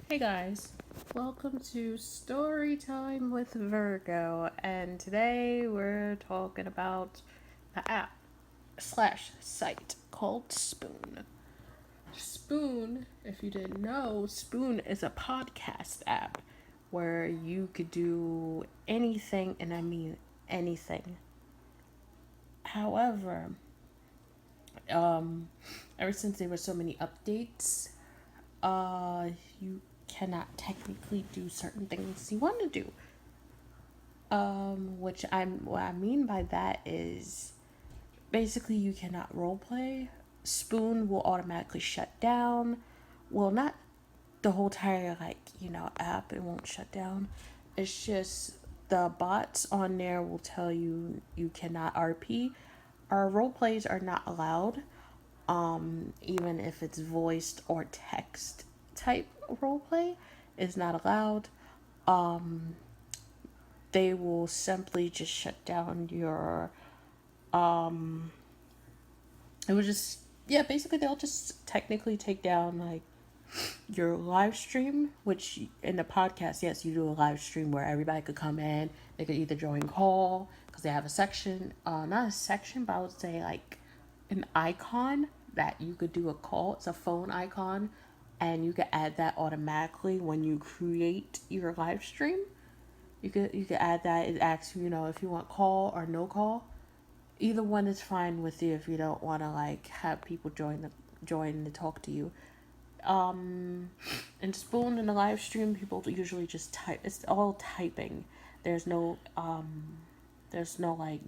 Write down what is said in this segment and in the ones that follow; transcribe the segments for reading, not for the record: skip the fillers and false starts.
Hey guys, welcome to Story Time with Virgo, and today we're talking about the app slash site called Spoon. Spoon, if you didn't know, Spoon is a podcast app where you could do anything, and I mean anything. However, um, ever since there were so many updates, uh, you cannot technically do certain things you want to do. What I mean by that is basically you cannot role play. Spoon will automatically shut down. Well, not the whole entire app. It won't shut down. It's just the bots on there will tell you you cannot RP. Our role plays are not allowed. Even if it's voiced or text type role play is not allowed. Um, they will simply just shut down your it was just yeah, basically they'll just technically take down like your live stream, which in the podcast, yes, you do a live stream where everybody could come in. They could either join call because they have a section, not a section, but I would say like an icon that you could do a call. It's a phone icon, and you could add that automatically when you create your live stream. You could add that. It asks you, if you want call or no call. Either one is fine with you if you don't want to like have people join to talk to you. um and Spoon in the live stream, people usually just type. It's all typing. There's no like,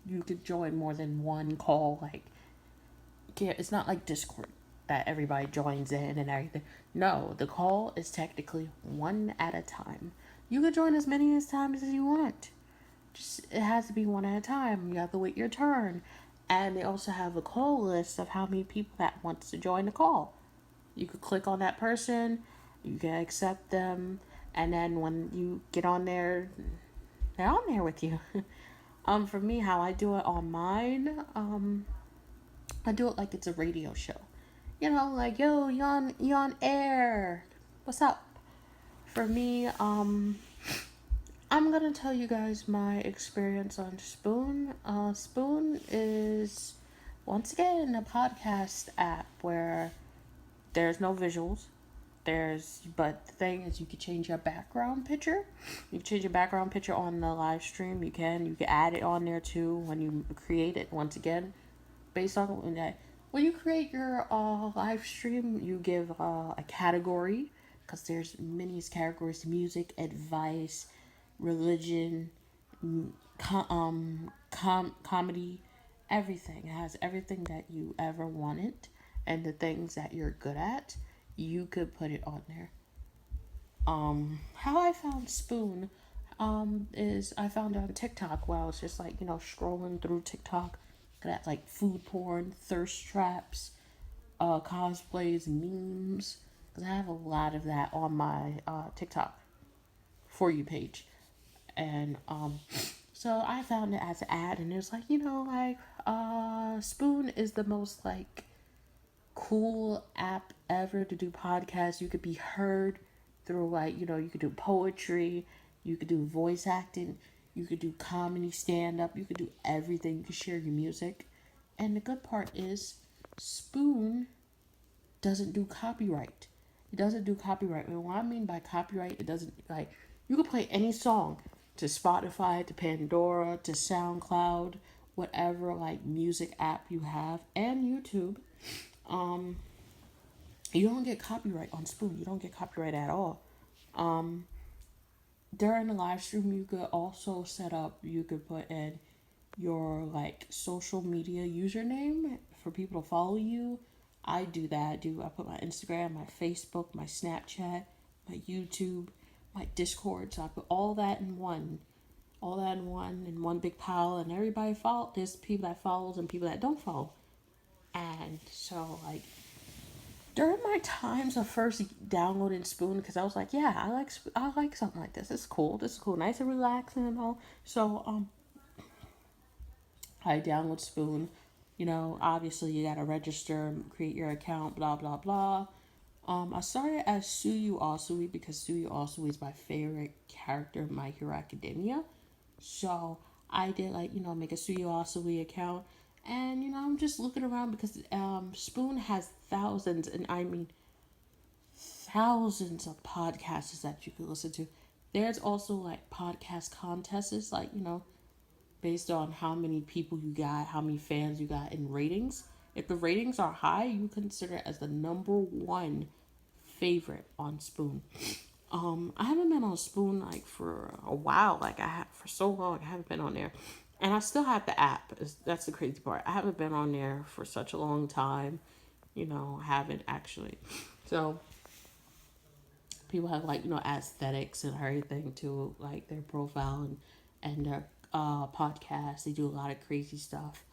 you could join more than one call. Like, yeah, it's not like Discord that everybody joins in and everything. No, the call is technically one at a time. You could join as many as times as you want. Just it has to be one at a time. You have to wait your turn. And they also have a call list of how many people that wants to join the call. You could click on that person, you can accept them, and then when you get on there, they're on there with you. For me, how I do it on mine, I do it like it's a radio show. Like, yo, you on air. What's up? For me, I'm gonna tell you guys my experience on Spoon. Spoon is once again a podcast app where there's no visuals. But the thing is, you can change your background picture. You can change your background picture on the live stream. You can add it on there too when you create it. Once again, based on that, when you create your live stream, you give a category because there's many categories: music, advice, religion, comedy, everything. It has everything that you ever wanted, and the things that you're good at. You could put it on there. How I found Spoon, is I found it on TikTok while I was just like, scrolling through TikTok. Got like food porn, thirst traps, cosplays, memes. Because I have a lot of that on my TikTok For You page. And so I found it as an ad, and it was like, Spoon is the most like cool app ever to do podcasts. You could be heard through like, you could do poetry, you could do voice acting, you could do comedy, stand up, you could do everything. You could share your music. And the good part is Spoon doesn't do copyright. It doesn't do copyright. And what I mean by copyright, it doesn't like you can play any song to Spotify, to Pandora, to SoundCloud, whatever like music app you have, and YouTube. Um, you don't get copyright on Spoon. You don't get copyright at all. Um, During the live stream, you could also set up. You could put in your like social media username for people to follow you. I do that. I put my Instagram, my Facebook, my Snapchat, my YouTube, my Discord. So I put all that in one big pile, and everybody follow. There's people that follows and people that don't follow, and so like during my times of first downloading Spoon, because I was like, yeah, I like something like this. It's cool. This is cool, nice and relaxing and all. So I download Spoon. Obviously you gotta register, create your account, blah blah blah. I started as Suyu Asui because Suyu Asui is my favorite character in My Hero Academia. So I did like, make a Suyu Asui account. And, I'm just looking around because Spoon has thousands, and I mean thousands of podcasts that you could listen to. There's also like podcast contests, like, based on how many people you got, how many fans you got, and ratings. If the ratings are high, you consider it as the number one favorite on Spoon. I haven't been on Spoon like for a while. Like I have for so long, I haven't been on there, and I still have the app. That's the crazy part. I haven't been on there for such a long time. I haven't actually. So people have like aesthetics and everything to like their profile and their podcast. They do a lot of crazy stuff.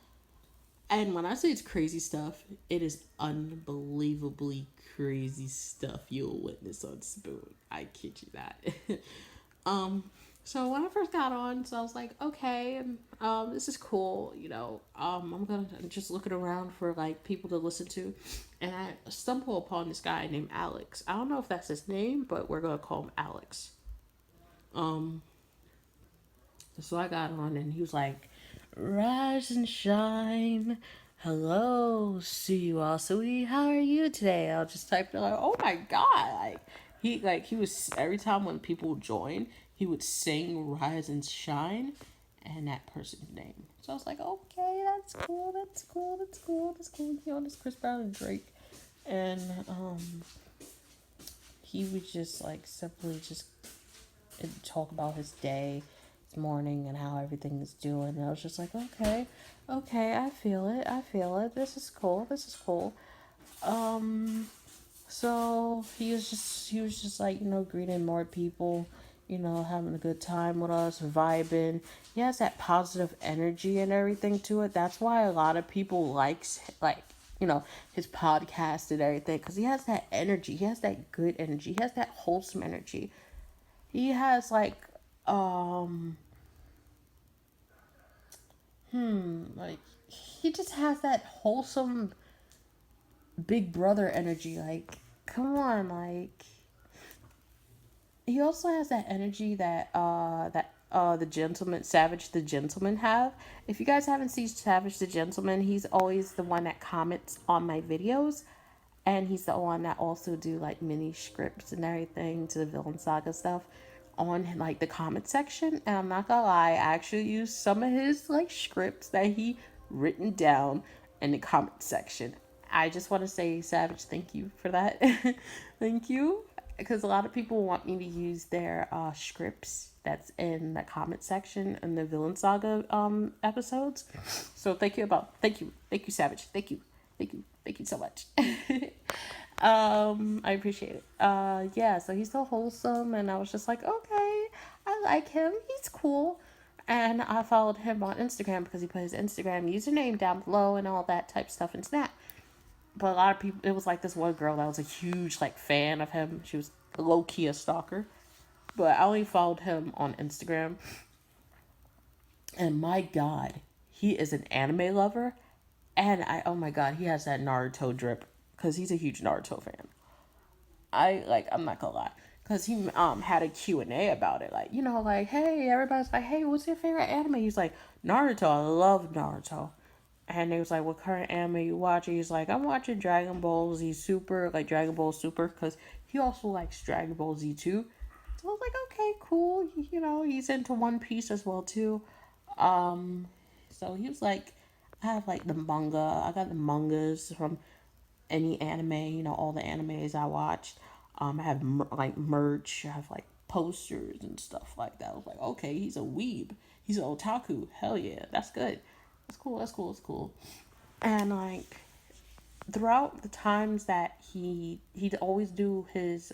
And when I say it's crazy stuff, it is unbelievably crazy stuff you'll witness on Spoon. I kid you that. um, so when I first got on, so I was like, okay, this is cool. I'm just looking around for like people to listen to, and I stumbled upon this guy named Alex. I don't know if that's his name, but we're gonna call him Alex. Um, so I got on, and he was like, "Rise and shine. Hello, Suyu Asui. How are you today?" I'll just type it like, "Oh my god!" He was every time when people join, he would sing "Rise and Shine," and that person's name. So I was like, "Okay, that's cool. That's cool. That's cool. That's cool." This Chris Brown and Drake, and he would just like simply just talk about his day, his morning, and how everything is doing. And I was just like, okay, okay, I feel it. I feel it. This is cool. This is cool. Um, so he was just like greeting more people, having a good time with us, vibing. He has that positive energy and everything to it. That's why a lot of people likes like his podcast and everything because he has that energy. He has that good energy. He has that wholesome energy. He has like um like he just has that wholesome big brother energy. Like, come on, like he also has that energy that the gentleman Savage the Gentleman have. If you guys haven't seen Savage the Gentleman, he's always the one that comments on my videos. And he's the one that also do like mini scripts and everything to the Villain Saga stuff on like the comment section. And I'm not gonna lie, I actually used some of his like scripts that he written down in the comment section. I just want to say, Savage, thank you for that. Thank you, because a lot of people want me to use their scripts that's in the comment section in the Villain Saga episodes. So thank you, Savage, thank you so much. I appreciate it. Yeah, so he's so wholesome, and I was just like, okay, I like him. He's cool. And I followed him on Instagram because he put his Instagram username down below and all that type stuff in Snap. But a lot of people, it was like this one girl that was a huge like fan of him. She was low key a stalker, but I only followed him on Instagram. And my God, he is an anime lover, and oh my God, he has that Naruto drip because he's a huge Naruto fan. I'm not gonna lie. Cause he had a Q&A about it, like like hey, everybody's like, hey, what's your favorite anime? He's like, Naruto. I love Naruto. And they was like, what current anime you watching? He's like, I'm watching Dragon Ball Z Super, like Dragon Ball Super, because he also likes Dragon Ball Z too. So I was like, okay, cool. He's into One Piece as well too. Um, so he was like, I have like the manga. I got the mangas from any anime. All the animes I watched. I have like merch. I have like posters and stuff like that. I was like, okay, he's a weeb. He's an otaku. Hell yeah, that's good. That's cool. That's cool. That's cool. And like throughout the times that he'd always do his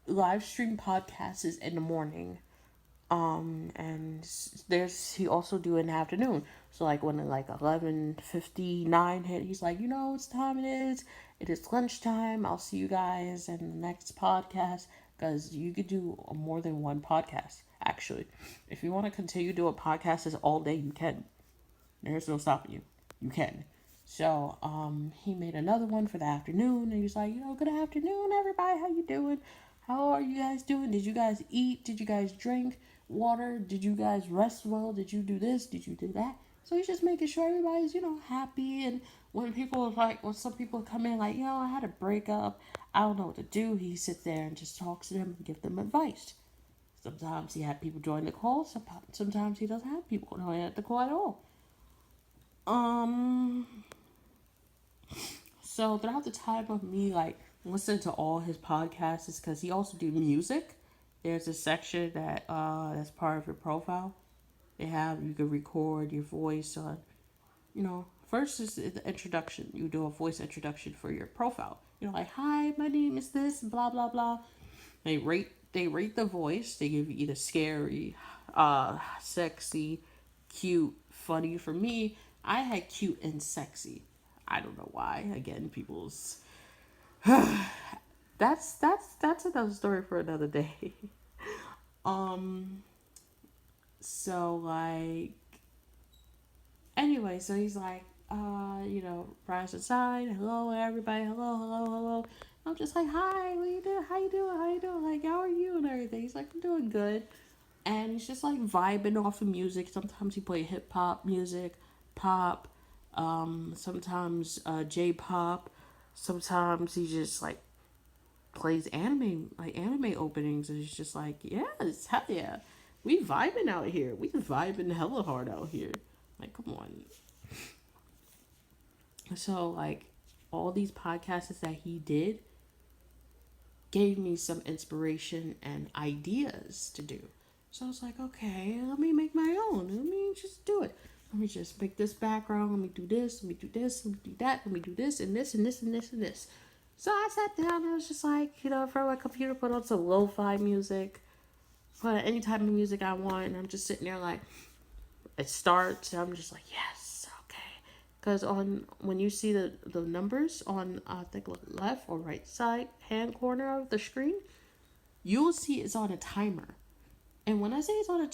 live stream podcasts in the morning. And there's he also do in the afternoon. So like when like 11:59 hit, he's like, it's time it is. It is lunchtime. I'll see you guys in the next podcast because you could do more than one podcast. Actually, if you want to continue doing podcasts all day, you can. There's no stopping you. You can. So he made another one for the afternoon, and he was like, good afternoon, everybody. How you doing? How are you guys doing? Did you guys eat? Did you guys drink water? Did you guys rest well? Did you do this? Did you do that? So he's just making sure everybody's happy. And when some people come in like, I had a breakup, I don't know what to do. He sits there and just talks to them and give them advice. Sometimes he had people join the call. Sometimes he doesn't have people join the call at all. Um, So throughout the time of me like listening to all his podcasts is because he also do music. There's a section that's part of your profile. They have you can record your voice on first is the introduction. You do a voice introduction for your profile. Like, hi, my name is this, blah blah blah. They rate the voice. They give you either scary, sexy, cute, funny. For me, I had cute and sexy. I don't know why. Again, people's that's another story for another day. um so like anyway, so he's like, rise inside, hello everybody, hello, hello, hello. I'm just like, hi, what you doing? How you doing? How you doing? Like, how are you and everything? He's like, I'm doing good. And he's just like vibing off of music. Sometimes he play hip hop music, pop, sometimes J-pop. Sometimes he just like plays anime openings, and it's just like, yeah, it's hell yeah, we vibing out here. We vibing hella hard out here. Like, come on. So like, all these podcasts that he did gave me some inspiration and ideas to do. So I was like, okay, let me make my own. Let me just do it. Let me just make this background. Let me do this. Let me do this. Let me do that. Let me do this and this and this and this and this. So I sat down and I was just like, from my computer, put on some lo-fi music, put on any type of music I want, and I'm just sitting there like, it starts, and I'm just like, yes, okay. Because on when you see the numbers on I think left or right side hand corner of the screen, you will see it's on a timer. And when I say it's on a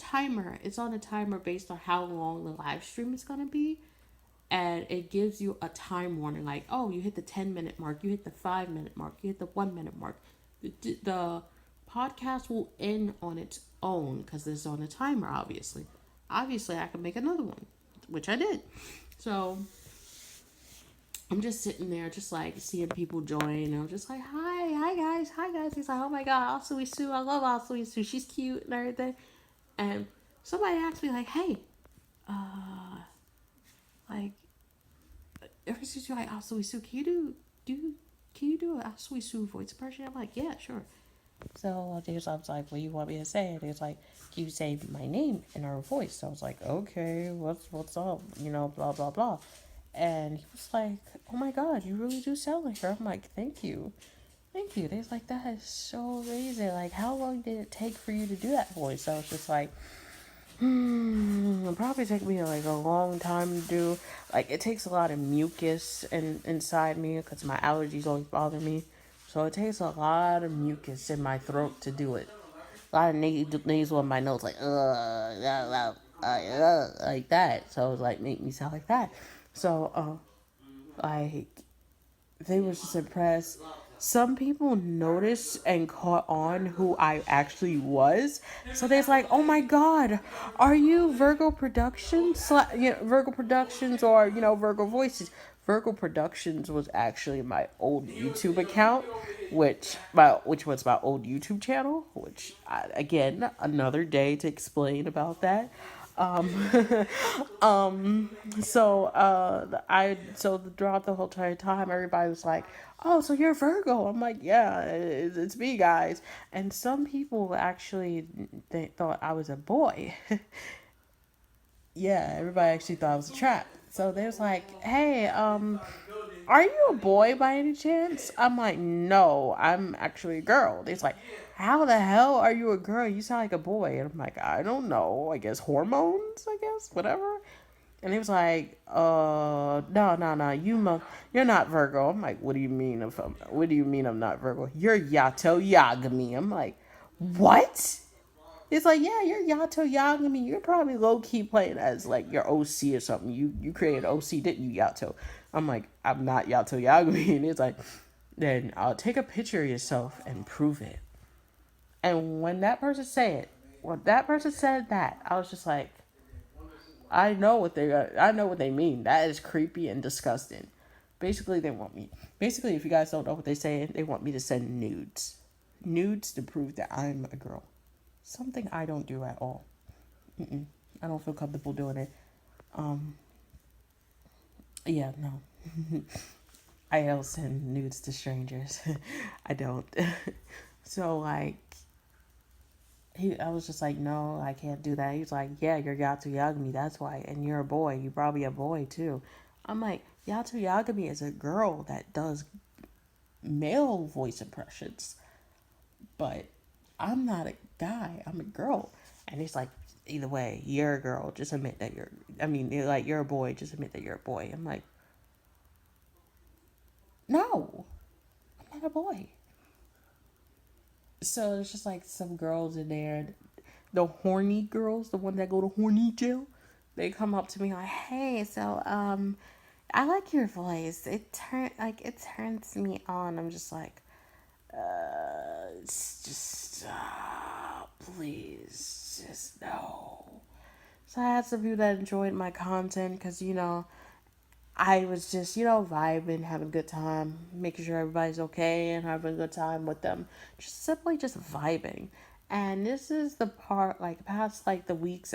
timer based on how long the live stream is gonna be, and it gives you a time warning like, oh, you hit the 10-minute mark, you hit the 5-minute mark, you hit the 1-minute mark. The podcast will end on its own because it's on a timer. Obviously I can make another one, which I did. So I'm just sitting there, just like seeing people join. And I'm just like, hi guys, hi guys. He's like, oh my god, Asui Sue, I love Asui Sue. She's cute and everything. And somebody asked me like, hey, like, ever since you're like Asui Sue, can you do an Asui Sue voice impression? I'm like, yeah, sure. So I was like, what do you want me to say? And he was like, can you say my name in her voice? So I was like, okay, what's up? Blah blah blah. And he was like, oh my god, you really do sound like her. I'm like, thank you. Thank you. They was like, that is so amazing. Like, how long did it take for you to do that voice? So I was just like, it'll probably take me like a long time to do. Like, it takes a lot of mucus inside me because my allergies always bother me. So it takes a lot of mucus in my throat to do it. A lot of nasal in my nose, like that. So it was like make me sound like that. So like they were just impressed. Some people noticed and caught on who I actually was. So they're like, oh my god, are you Virgo Productions? Virgo Productions or, Virgo Voices. Virgo Productions was actually my old YouTube account, which was my old YouTube channel, which, again, another day to explain about that. Um, so throughout the whole entire time, everybody was like, "Oh, so you're Virgo?" I'm like, "Yeah, it's me, guys." And some people actually they thought I was a boy. Yeah, everybody actually thought I was a trap. So they was like, "Hey, are you a boy by any chance?" I'm like, "No, I'm actually a girl." They's like, "How the hell are you a girl? You sound like a boy." And I'm like, "I don't know. I guess hormones. I guess whatever." And he was like, no, no, no, you're not Virgo." I'm like, what do you mean what do you mean I'm not Virgo? You're Yato Yagami." I'm like, what? It's like, yeah, you're Yato Yagami. You're probably low key playing as like your OC or something. You created OC, didn't you, Yato? I'm like, I'm not Yato Yagami. And it's like, then I'll take a picture of yourself and prove it. And when that person said that, I was just like, I know what they mean. That is creepy and disgusting. Basically, they want me. Basically, if you guys don't know what they're saying, they want me to send nudes, nudes to prove that I'm a girl. Something I don't do at all. Mm-mm. I don't feel comfortable doing it. Um, yeah, no. I don't send nudes to strangers. I don't. So like, I was just like, no, I can't do that. He's like, yeah, you're Yatu Yagami, that's why, and you're a boy. You probably a boy too. I'm like, Yatu Yagami is a girl that does male voice impressions, but I'm not a guy. I'm a girl. And he's like, either way, you're a girl. Just admit that you're. I mean, like you're a boy. Just admit that you're a boy. I'm like, no, I'm not a boy. So there's just like some girls in there, the horny girls, the one that go to horny jail. They come up to me like, "Hey, so I like your voice. It turns me on." I'm just like, just stop, please, just no. So I had some people that enjoyed my content because I was just, vibing, having a good time, making sure everybody's okay and having a good time with them. Just simply just vibing. And this is the part, like, past, like, the weeks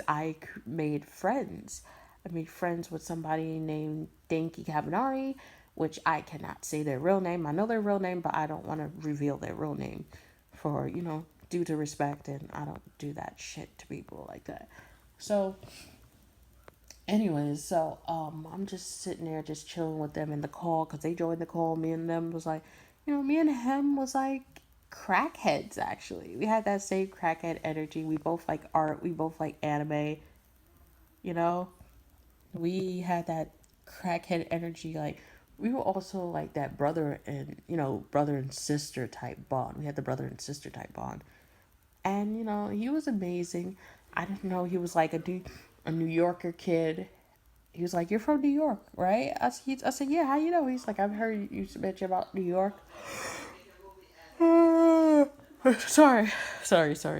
made friends. I made friends with somebody named Danky Cabanari, which I cannot say their real name. I know their real name, but I don't want to reveal their real name for, due to respect, and I don't do that shit to people like that. So, anyways, so I'm just sitting there, just chilling with them in the call because they joined the call. Me and them was like, me and him was like crackheads. Actually, we had that same crackhead energy. We both like art. We both like anime. You know, we had that crackhead energy. Like we were also like that brother and sister type bond. We had the brother and sister type bond, and he was amazing. I didn't know he was like a New Yorker kid. He was like, "You're from New York, right?" I said, "Yeah, how you know?" He's like, "I've heard you mention about New York." Sorry,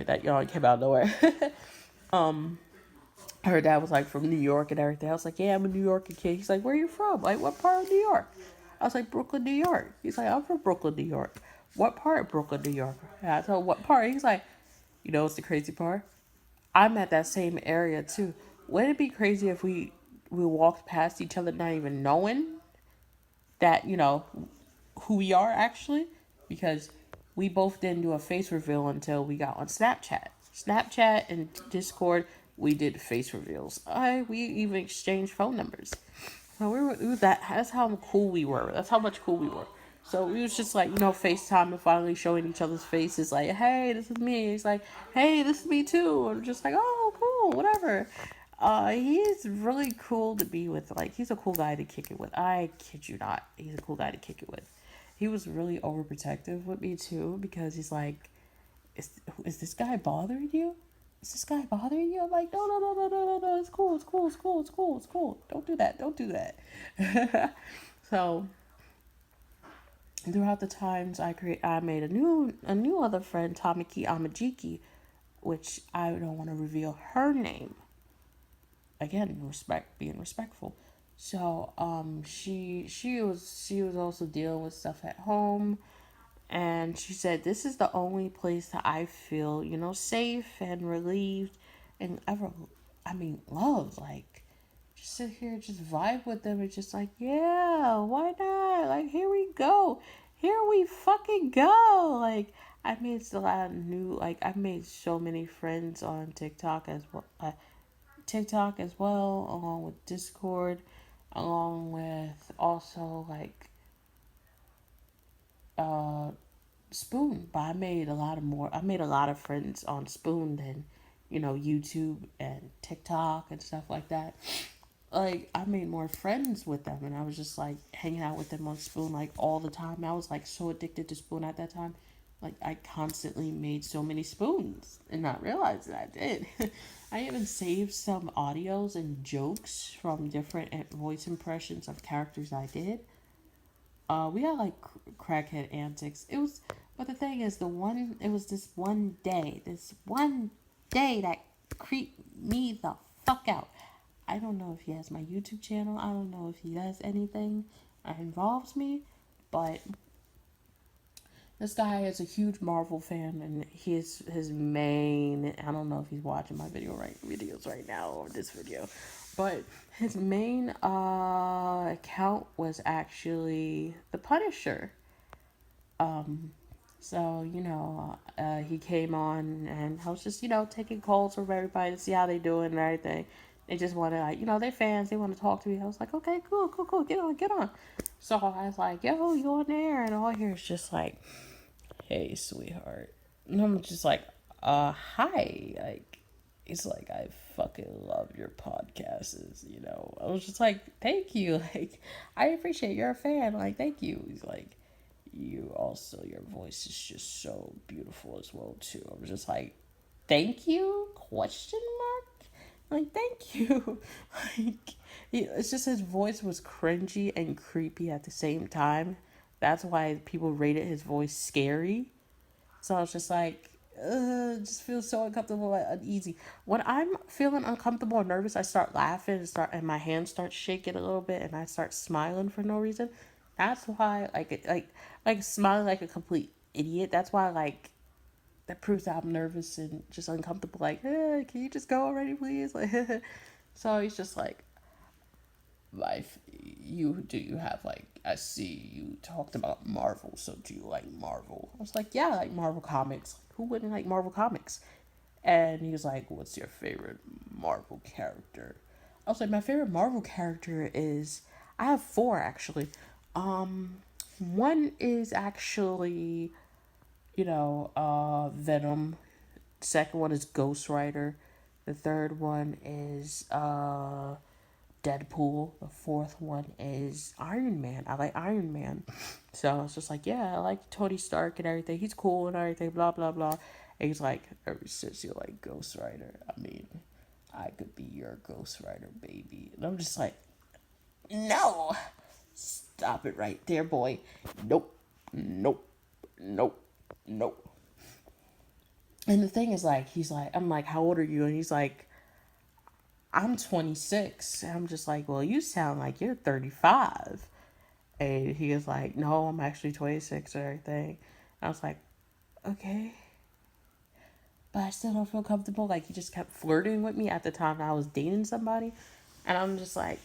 that yawn came out of nowhere. Her dad was like from New York and everything. I was like, "Yeah, I'm a New Yorker kid." He's like, "Where are you from? Like, what part of New York?" I was like, "Brooklyn, New York." He's like, "I'm from Brooklyn, New York." "What part of Brooklyn, New York?" And I told him what part. He's like, what's the crazy part? I'm at that same area too. Wouldn't it be crazy if we walked past each other not even knowing that who we are actually? Because we both didn't do a face reveal until we got on Snapchat and Discord. We did face reveals. We even exchanged phone numbers. So we were that. That's how cool we were. That's how much cool we were. So we was just like, FaceTime and finally showing each other's faces. Like, hey, this is me. He's like, hey, this is me too. And just like, oh, cool, whatever. He's really cool to be with. Like, he's a cool guy to kick it with. I kid you not. He's a cool guy to kick it with. He was really overprotective with me too because he's like, is this guy bothering you? Is this guy bothering you? I'm like, no. It's cool. It's cool. Don't do that. Don't do that. So throughout the times I made a new other friend, Tamaki Amajiki, which I don't want to reveal her name. Again, being respectful. So she was also dealing with stuff at home, and she said this is the only place that I feel safe and relieved and ever, I mean, loved. Like, just sit here, just vibe with them. It's just like, yeah, why not? Like, here we go. Here we fucking go. Like, I made a lot of I made so many friends on TikTok as well. Along with Discord, along with also like uh Spoon. But I made a lot of friends on Spoon than YouTube and TikTok and stuff like that. Like, I made more friends with them, and I was just like hanging out with them on Spoon like all the time. I was like so addicted to Spoon at that time. Like, I constantly made so many spoons and not realizing I did. I even saved some audios and jokes from different voice impressions of characters I did. We had like crackhead antics. It was, but the thing is, it was this one day that creeped me the fuck out. I don't know if he has my YouTube channel. I don't know if he does anything that involves me, but this guy is a huge Marvel fan, and his main. I don't know if he's watching my videos right now or this video, but his main account was actually the Punisher. So he came on, and I was just taking calls from everybody to see how they doing and everything. They just want to they're fans. They want to talk to me. I was like, okay, cool, cool, cool. Get on, get on. So I was like, yo, you on there? And all I hear is just like, hey, sweetheart. And I'm just like, hi. Like, he's like, I fucking love your podcasts. I was just like, thank you. Like, I appreciate you're a fan. Like, thank you. He's like, you also, your voice is just so beautiful as well, too. I was just like, thank you? Question mark? Like, thank you. Like, it's just his voice was cringy and creepy at the same time. That's why people rated his voice scary. So I was just like, just feel so uncomfortable and uneasy. When I'm feeling uncomfortable or nervous, I start laughing and my hands start shaking a little bit, and I start smiling for no reason. That's why, like smiling like a complete idiot. That's why, like, that proves that I'm nervous and just uncomfortable. Like, can you just go already, please? Like, so he's just like, life. You have, like, I see you talked about Marvel, so do you like Marvel? I was like, yeah, I like Marvel comics. Who wouldn't like Marvel comics? And he was like, what's your favorite Marvel character? I was like, my favorite Marvel character is, I have four actually. One is actually, Venom. Second one is Ghost Rider. The third one is Deadpool. The fourth one is Iron Man. I like Iron Man. So I was just like, yeah, I like Tony Stark and everything. He's cool and everything, blah, blah, blah. And he's like, ever since you like Ghost Rider, I mean, I could be your Ghost Rider, baby. And I'm just like, no. Stop it right there, boy. Nope. Nope. Nope. Nope. And the thing is, like, he's like, I'm like, how old are you? And he's like, I'm 26. And I'm just like, well, you sound like you're 35. And he was like, no, I'm actually 26 or everything. I was like, okay. But I still don't feel comfortable. Like, he just kept flirting with me at the time I was dating somebody. And I'm just like,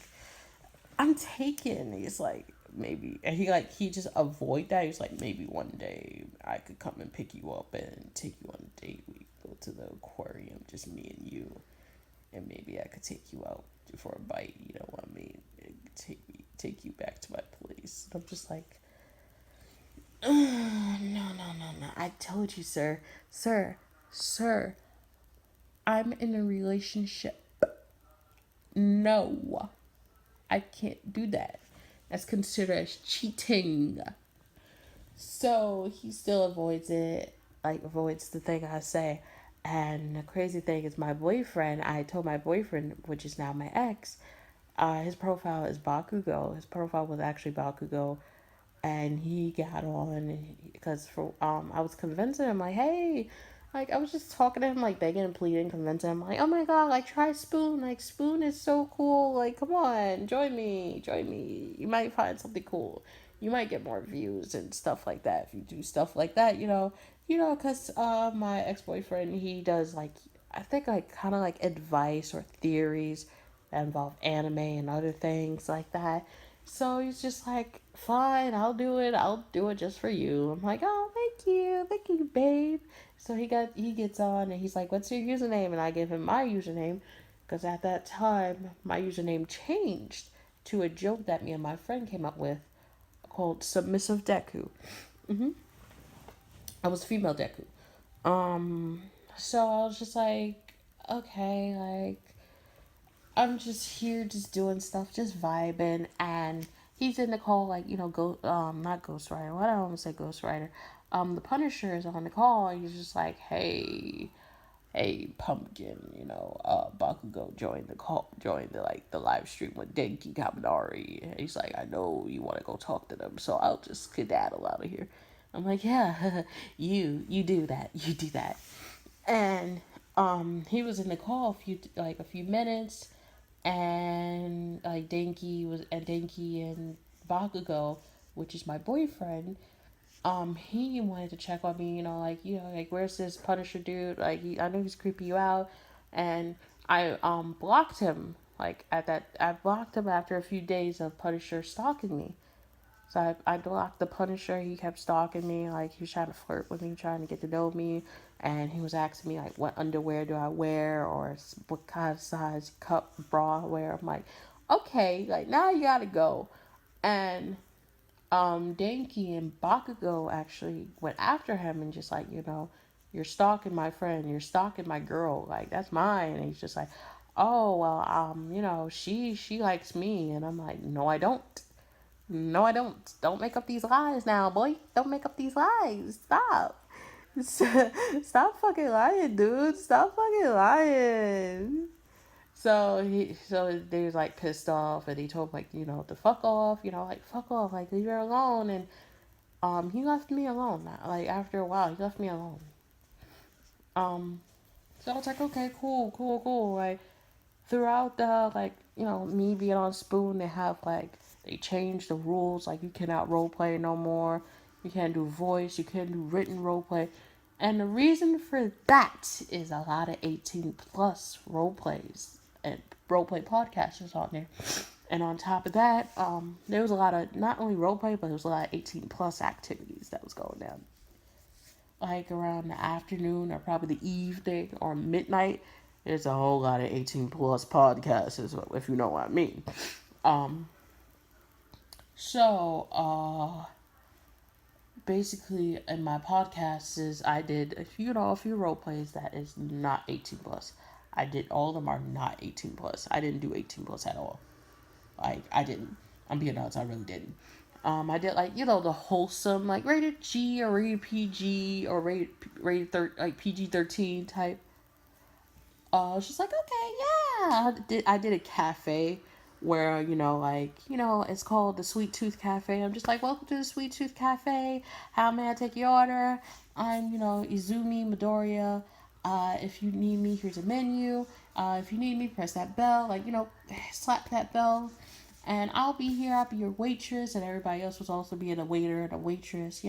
I'm taken. He's like, maybe. And he just avoid that. He's like, maybe one day I could come and pick you up and take you on a date. We go to the aquarium, just me and you. And maybe I could take you out for a bite. You know what I mean? Take you back to my place. And I'm just like, no, no, no, no. I told you, sir, I'm in a relationship. No, I can't do that. That's considered as cheating. So he still avoids it, like avoids the thing I say. And the crazy thing is, my boyfriend, I told my boyfriend, which is now my ex, his profile is Bakugo. His profile was actually Bakugo, and he got on because for I was convincing him like, hey, like I was just talking to him like begging and pleading, convincing him like, oh my god, like try Spoon, like Spoon is so cool, like come on, join me, you might find something cool, you might get more views and stuff like that if you do stuff like that, because my ex boyfriend, he does like, I think like kind of like advice or theories that involve anime and other things like that. So he's just like, fine, I'll do it. I'll do it just for you. I'm like, oh, thank you, babe. So he gets on and he's like, what's your username? And I give him my username because at that time my username changed to a joke that me and my friend came up with called Submissive Deku. I was female Deku. Um, so I was just like, okay, like I'm just here, just doing stuff, just vibing, and he's in the call, like go, not Ghost Rider. Why do I want to say Ghost Rider? the Punisher is on the call. And he's just like, hey, Pumpkin, Bakugo joined the call, joined the live stream with Denki Kaminari. And he's like, I know you want to go talk to them, so I'll just skedaddle out of here. I'm like, yeah, you do that, you do that. And he was in the call a few minutes, and Denki and Bakugo, which is my boyfriend, he wanted to check on me, where's this Punisher dude? I know he's creeping you out, and I blocked him. I blocked him after a few days of Punisher stalking me. So I blocked the Punisher. He kept stalking me. Like, he was trying to flirt with me, trying to get to know me. And he was asking me, like, what underwear do I wear, or what kind of size cup bra I wear. I'm like, okay, like, now you gotta go. And Denki and Bakugo actually went after him and just like, you're stalking my friend, you're stalking my girl, like, that's mine. And he's just like, oh well, she likes me. And I'm like, no, I don't. No, I don't. Don't make up these lies now, boy. Don't make up these lies. Stop. Stop fucking lying, dude. Stop fucking lying. So they was like pissed off, and he told him, like, to fuck off, like, fuck off, like, leave her alone. And he left me alone. Like, after a while, he left me alone. Um, so I was like, okay, cool, cool, cool. Like, throughout the, like, me being on Spoon, they changed the rules. Like, you cannot role play no more. You can't do voice. You can't do written role play. And the reason for that is a lot of 18 plus role plays and role play podcasters on there. And on top of that, there was a lot of not only role play, but there was a lot of 18 plus activities that was going down. Like, around the afternoon or probably the evening or midnight, there's a whole lot of 18 plus podcasts, if you know what I mean. Um, so, basically, in my podcasts, I did a few role plays that is not 18 plus. I did all of them are not 18 plus. I didn't do 18 plus at all. Like, I didn't. I'm being honest, I really didn't. I did, like, the wholesome, like, rated G or rated PG or like PG 13 type. I was just like, okay, yeah. I did a cafe where, it's called the Sweet Tooth Cafe. I'm just like, welcome to the Sweet Tooth Cafe. How may I take your order? I'm, Izumi Midoriya. If you need me, here's a menu. If you need me, press that bell. Like, slap that bell. And I'll be here. I'll be your waitress. And everybody else was also being a waiter and a waitress,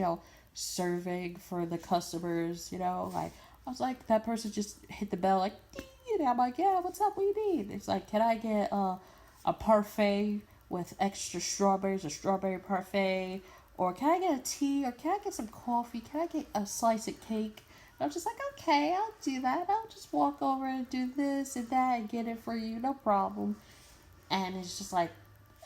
serving for the customers, like, I was like, that person just hit the bell, like, ding, and I'm like, yeah, what's up? What do you need? It's like, can I get a parfait with extra strawberries, a strawberry parfait? Or can I get a tea? Or can I get some coffee? Can I get a slice of cake? And I'm just like, okay, I'll do that. I'll just walk over and do this and that and get it for you, no problem. And it's just like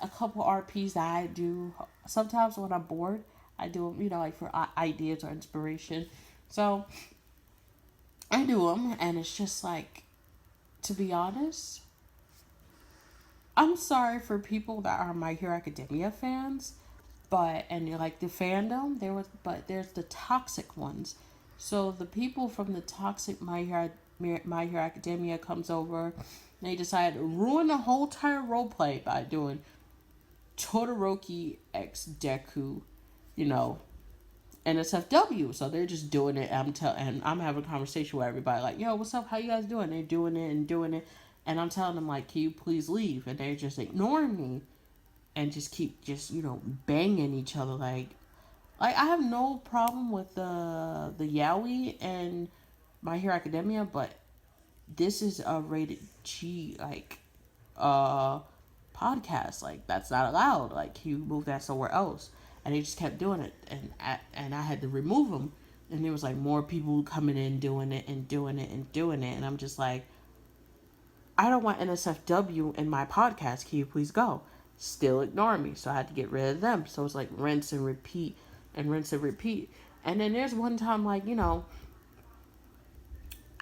a couple RPs that I do. Sometimes when I'm bored, I do them, like for ideas or inspiration. So I do them, and it's just like, to be honest, I'm sorry for people that are My Hero Academia fans, and you're like the fandom, but there's the toxic ones. So the people from the toxic My Hero Academia comes over, and they decide to ruin the whole entire roleplay by doing Todoroki X Deku, you know, NSFW. So they're just doing it. And I'm having a conversation with everybody like, yo, what's up? How you guys doing? They're doing it and doing it. And I'm telling them, like, can you please leave? And they're just ignoring me and just keep banging each other. Like, I have no problem with the yaoi and My Hero Academia, but this is a rated G, like, podcast. Like, that's not allowed. Like, can you move that somewhere else? And they just kept doing it, and I had to remove them. And there was like more people coming in doing it and doing it and doing it, and I'm just like, I don't want NSFW in my podcast. Can you please go? Still ignore me, so I had to get rid of them. So it's like rinse and repeat and rinse and repeat. And then there's one time, like, I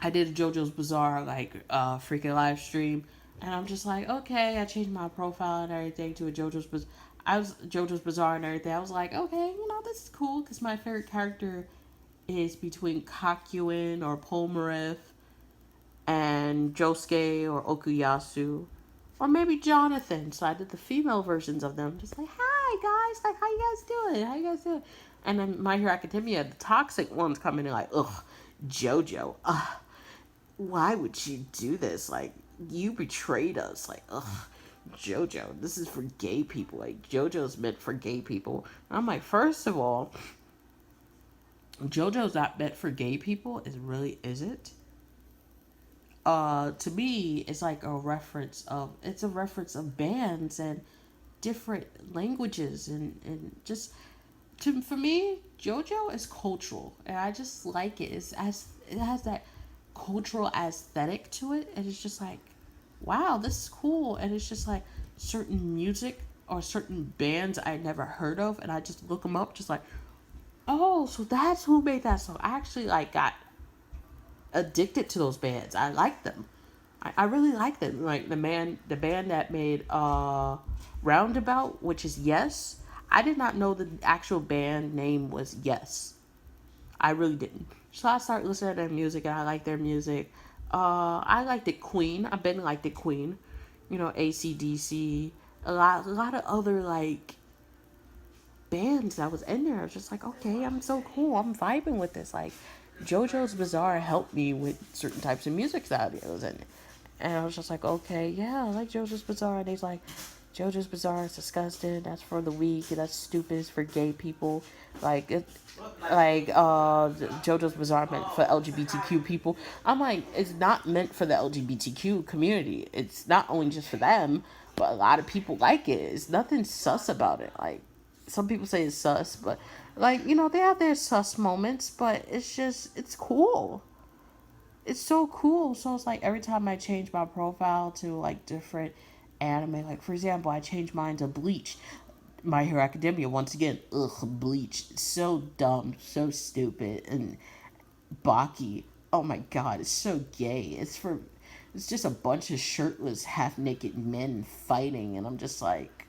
did a JoJo's Bizarre, like, freaking live stream. And I'm just like, okay, I changed my profile and everything to a JoJo's Bizarre. I was JoJo's Bizarre and everything. I was like, okay, this is cool because my favorite character is between Kakyoin or Polnareff and Josuke or Okuyasu. Or maybe Jonathan. So I did the female versions of them. Just like, hi guys, like how you guys doing? How you guys doing? And then My Hero Academia, the toxic ones come in and like, ugh, JoJo, ugh, why would you do this? Like, you betrayed us. Like, ugh, JoJo, this is for gay people. Like, JoJo's meant for gay people. And I'm like, first of all, JoJo's not meant for gay people. It really isn't. To me, it's a reference of bands and different languages and just for me, JoJo is cultural, and I just like it. It has that cultural aesthetic to it, and it's just like, wow, this is cool. And it's just like certain music or certain bands I never heard of, and I just look them up, just like, oh, so that's who made that song. I actually like got addicted to those bands. I like them. I really like them. Like the band that made Roundabout, which is Yes. I did not know the actual band name was Yes. I really didn't. So I started listening to their music, and I like their music. I liked it Queen. I've been liked it Queen. You know, ACDC. A lot of other like bands that was in there. I was just like, okay, I'm so cool. I'm vibing with this. Like, JoJo's Bizarre helped me with certain types of music that I was in. And I was just like, okay, yeah, I like JoJo's Bizarre. And he's like, JoJo's Bizarre is disgusting. That's for the weak. That's stupid. It's for gay people. Like, JoJo's Bizarre meant for LGBTQ people. I'm like, it's not meant for the LGBTQ community. It's not only just for them, but a lot of people like it. It's nothing sus about it. Like, some people say it's sus, but like, they have their sus moments, but it's cool. It's so cool. So it's like every time I change my profile to like different anime, like for example, I changed mine to Bleach. My Hero Academia once again. Ugh, Bleach. It's so dumb, so stupid, and Baki. Oh my god, it's so gay. It's just a bunch of shirtless, half naked men fighting, and I'm just like,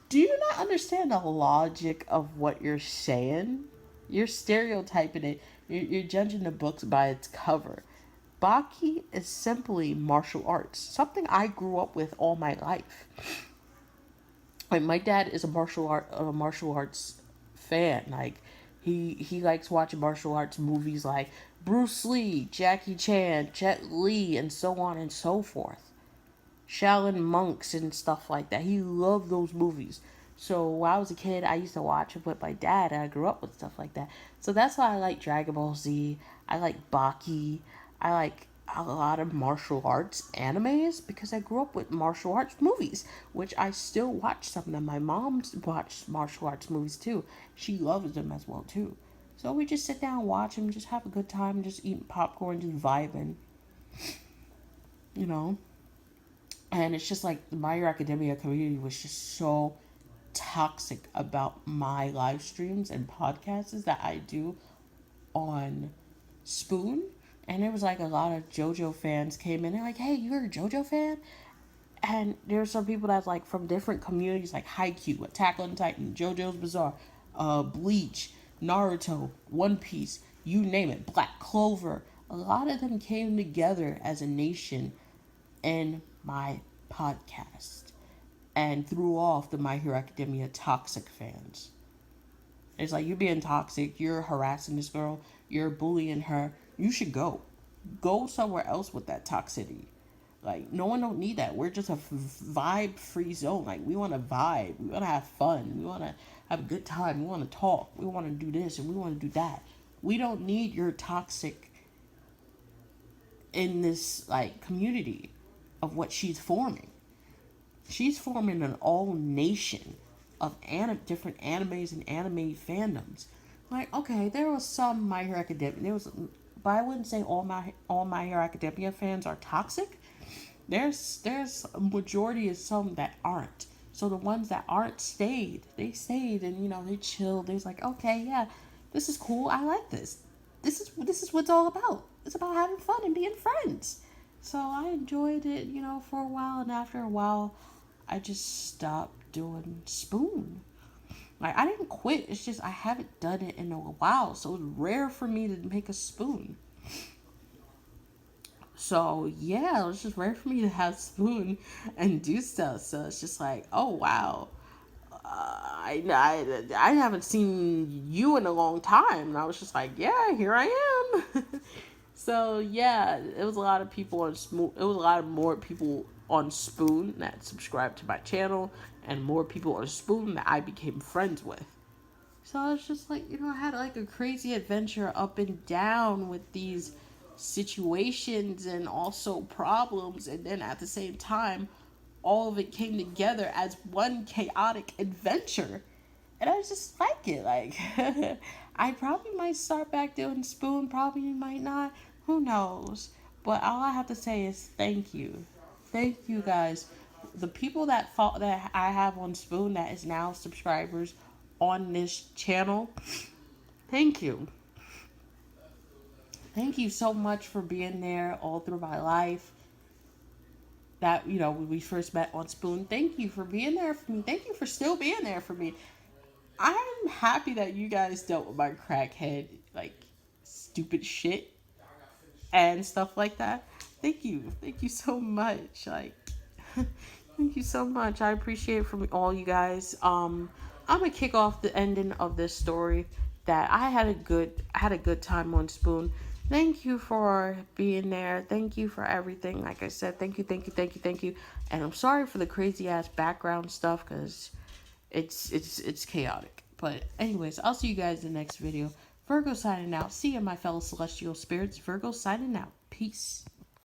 do you not understand the logic of what you're saying? You're stereotyping it. You're judging the books by its cover. Baki is simply martial arts, something I grew up with all my life. Like my dad is a martial arts fan. Like he likes watching martial arts movies like Bruce Lee, Jackie Chan, Jet Li, and so on and so forth. Shaolin monks and stuff like that. He loved those movies. So when I was a kid, I used to watch it with my dad, and I grew up with stuff like that. So that's why I like Dragon Ball Z. I like Baki. I like a lot of martial arts animes because I grew up with martial arts movies, which I still watch some of them. My mom watched martial arts movies too. She loves them as well too. So we just sit down, watch them, just have a good time, just eating popcorn, just vibing, you know. And it's just like the My Hero Academia community was just so toxic about my live streams and podcasts that I do on Spoon. And there was like a lot of JoJo fans came in. They're like, hey, you're a JoJo fan? And there's some people that's like from different communities like Haikyuu, Attack on Titan, JoJo's Bizarre, Bleach, Naruto, One Piece, you name it, Black Clover. A lot of them came together as a nation in my podcast and threw off the My Hero Academia toxic fans. It's like, you're being toxic, you're harassing this girl, you're bullying her. You should go. Go somewhere else with that toxicity. Like, no one don't need that. We're just a vibe free zone. Like, we want to vibe. We want to have fun. We want to have a good time. We want to talk. We want to do this and we want to do that. We don't need your toxic in this, like, community of what she's forming. She's forming an all nation of different animes and anime fandoms. Like, okay, there was some My Hero Academia. But I wouldn't say all My Hero Academia fans are toxic. There's a majority of some that aren't. So the ones that aren't stayed. They stayed and they chilled. They was like, okay, yeah, this is cool. I like this. This is what it's all about. It's about having fun and being friends. So I enjoyed it, for a while, and after a while, I just stopped doing Spoon. Like, I didn't quit. It's just I haven't done it in a while. So it's rare for me to make a spoon. So yeah, it's just rare for me to have spoon and do stuff. So it's just like, oh wow, I haven't seen you in a long time. And I was just like, yeah, here I am. So yeah, it was a lot of people on Spoon. It was a lot of more people on Spoon that subscribed to my channel, and more people on Spoon that I became friends with. So I was just like, I had like a crazy adventure up and down with these situations and also problems, and then at the same time, all of it came together as one chaotic adventure. And I just like it. Like, I probably might start back doing Spoon, probably might not. Who knows? But all I have to say is thank you. Thank you guys. The people that I have on Spoon that is now subscribers on this channel, thank you. Thank you so much for being there all through my life. That, when we first met on Spoon, thank you for being there for me. Thank you for still being there for me. I'm happy that you guys dealt with my crackhead, like, stupid shit and stuff like that. Thank you. Thank you so much. Like, thank you so much. I appreciate it from all you guys. I'm gonna kick off the ending of this story that I had a good time on Spoon. Thank you for being there. Thank you for everything. Like I said, thank you, thank you, thank you, thank you. And I'm sorry for the crazy ass background stuff because it's chaotic. But anyways, I'll see you guys in the next video. Virgo signing out. See you, my fellow celestial spirits. Virgo signing out. Peace.